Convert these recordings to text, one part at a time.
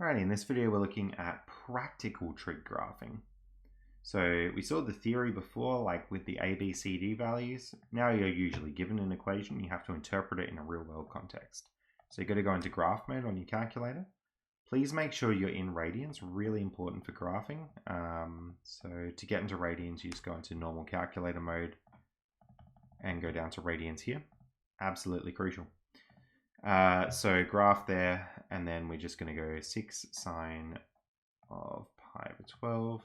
Alrighty, in this video we're looking at practical trig graphing. So we saw the theory before, like with the A, B, C, D values. Now you're usually given an equation, you have to interpret it in a real world context. So you've got to go into graph mode on your calculator. Please make sure you're in radians, really important for graphing. So to get into radians, you just go into normal calculator mode and go down to radians here. Absolutely crucial. So graph there, and then we're just going to go 6 sine of pi over 12.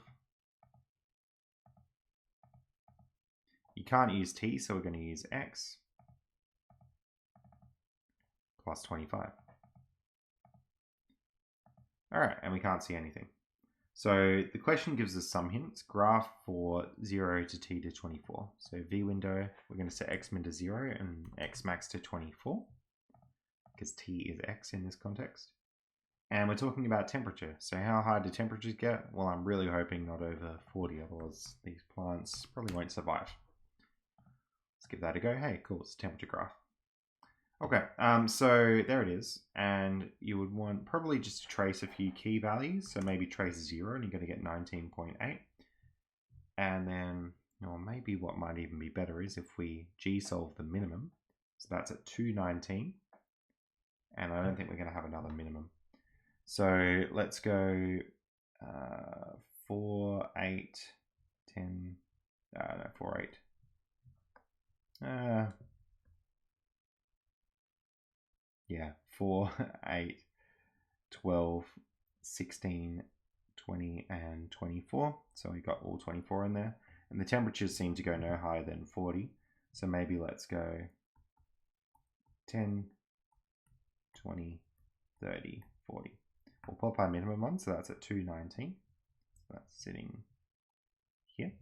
You can't use t, so we're going to use x plus 25. All right, and we can't see anything. So the question gives us some hints. Graph for 0 to t to 24. So v window, we're going to set x min to 0 and x max to 24. Because t is x in this context. And we're talking about temperature. So how high do temperatures get? Well, I'm really hoping not over 40, otherwise these plants probably won't survive. Let's give that a go. Hey, cool, it's a temperature graph. Okay, so there it is. And you would want probably just to trace a few key values. So maybe trace 0 and you're going to get 19.8. And then, or maybe what might even be better is if we g-solve the minimum. So that's at 219. And I don't think we're going to have another minimum. So let's go 4, 8, 10, no, 4, 8. Yeah, 4, 8, 12, 16, 20, and 24. So we got all 24 in there. And the temperatures seem to go no higher than 40. So maybe let's go 10, 20, 30, 40. We'll pop our minimum on, so that's at 219. So that's sitting here.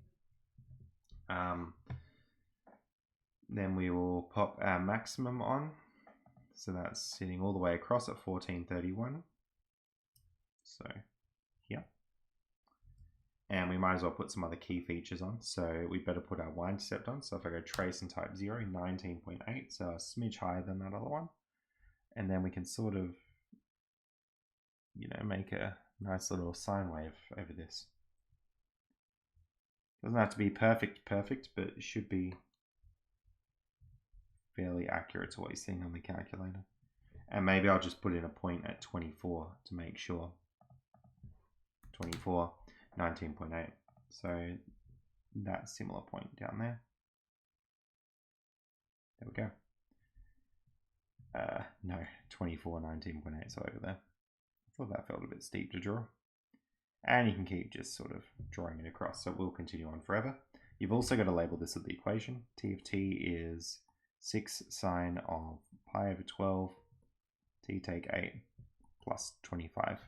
Then we will pop our maximum on. So that's sitting all the way across at 1431. So here. And we might as well put some other key features on. So we better put our y-intercept on. So if I go trace and type 0, 19.8, so a smidge higher than that other one. And then we can sort of, you know, make a nice little sine wave over this. Doesn't have to be perfect, but it should be fairly accurate to what you're seeing on the calculator. And maybe I'll just put in a point at 24 to make sure. 24, 19.8. So that similar point down there. There we go. No, 24, 19.8, so over there. I thought that felt a bit steep to draw. And you can keep just sort of drawing it across, so we'll continue on forever. You've also got to label this as the equation. T of t is 6 sine of pi over 12, t take 8, plus 25.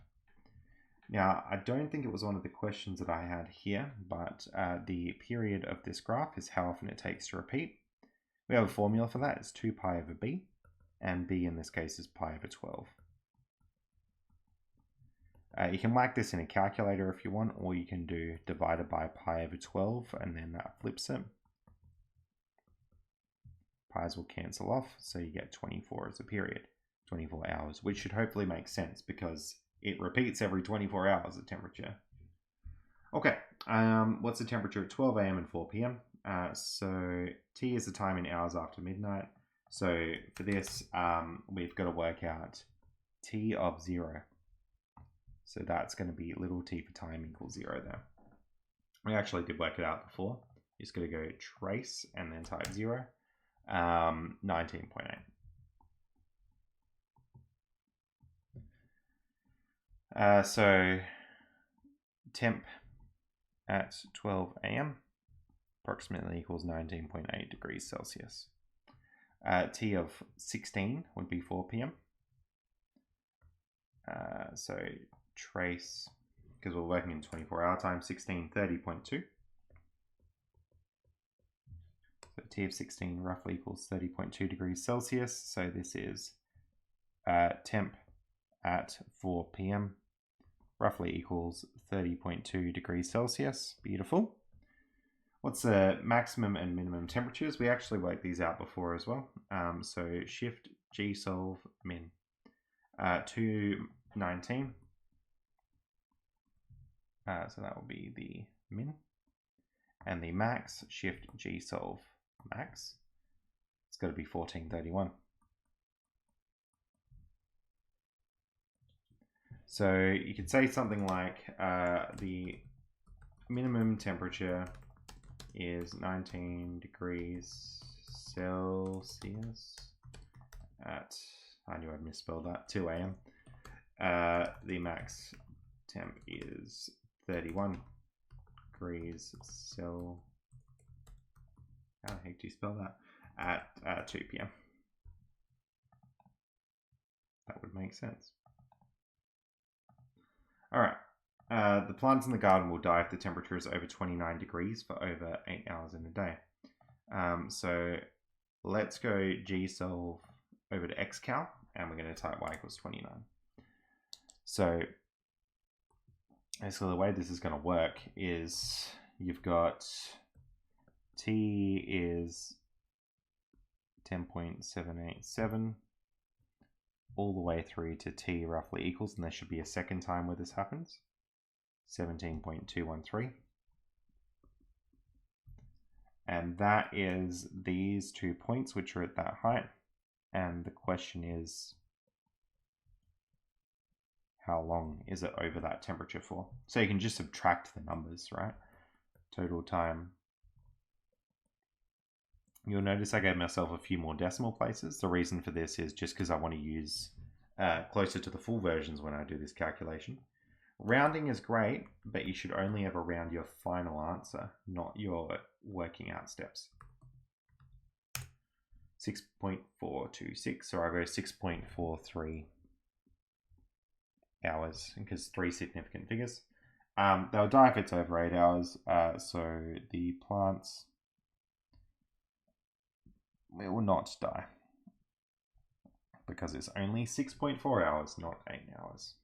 Now, I don't think it was one of the questions that I had here, but the period of this graph is how often it takes to repeat. We have a formula for that. It's 2 pi over b, and b in this case is pi over 12. You can whack this in a calculator if you want, or you can do divided by pi over 12, and then that flips it. Pi's will cancel off, so you get 24 as a period, 24 hours, which should hopefully make sense because it repeats every 24 hours, the temperature. Okay, what's the temperature at 12 a.m. and 4 p.m.? So t is the time in hours after midnight. So for this, we've got to work out t of 0. So that's going to be little t for time equals 0 there. We actually did work it out before. You're just going to go trace and then type 0. 19.8. So temp at 12 a.m. approximately equals 19.8 degrees Celsius. T of 16 would be 4 p.m. So trace, because we're working in 24-hour time, 16, 30.2. So T of 16 roughly equals 30.2 degrees Celsius. So this is temp at 4 p.m. roughly equals 30.2 degrees Celsius. Beautiful. What's the maximum and minimum temperatures? We actually worked these out before as well. So shift G solve min. 219 So that will be the min. And the max, shift G solve max. It's got to be 1431. So you could say something like the minimum temperature is 19 degrees Celsius at, I knew I'd misspelled that, 2 a.m. The max temp is 31 degrees Celsius. How the heck do you spell that? At 2 p.m. That would make sense. All right. The plants in the garden will die if the temperature is over 29 degrees for over 8 hours in a day. So let's go gsolve over to xcal, and we're going to type y equals 29. So basically the way this is going to work is you've got T is 10.787 all the way through to T roughly equals, and there should be a second time where this happens, 17.213. And that is these 2 points which are at that height. And the question is, how long is it over that temperature for? So you can just subtract the numbers, right? Total time. You'll notice I gave myself a few more decimal places. The reason for this is just because I want to use closer to the full versions when I do this calculation. Rounding is great, but you should only ever round your final answer, not your working out steps. 6.426, so I go 6.43 hours, because 3 significant figures. They'll die if it's over 8 hours, so the plants will not die, because it's only 6.4 hours, not 8 hours.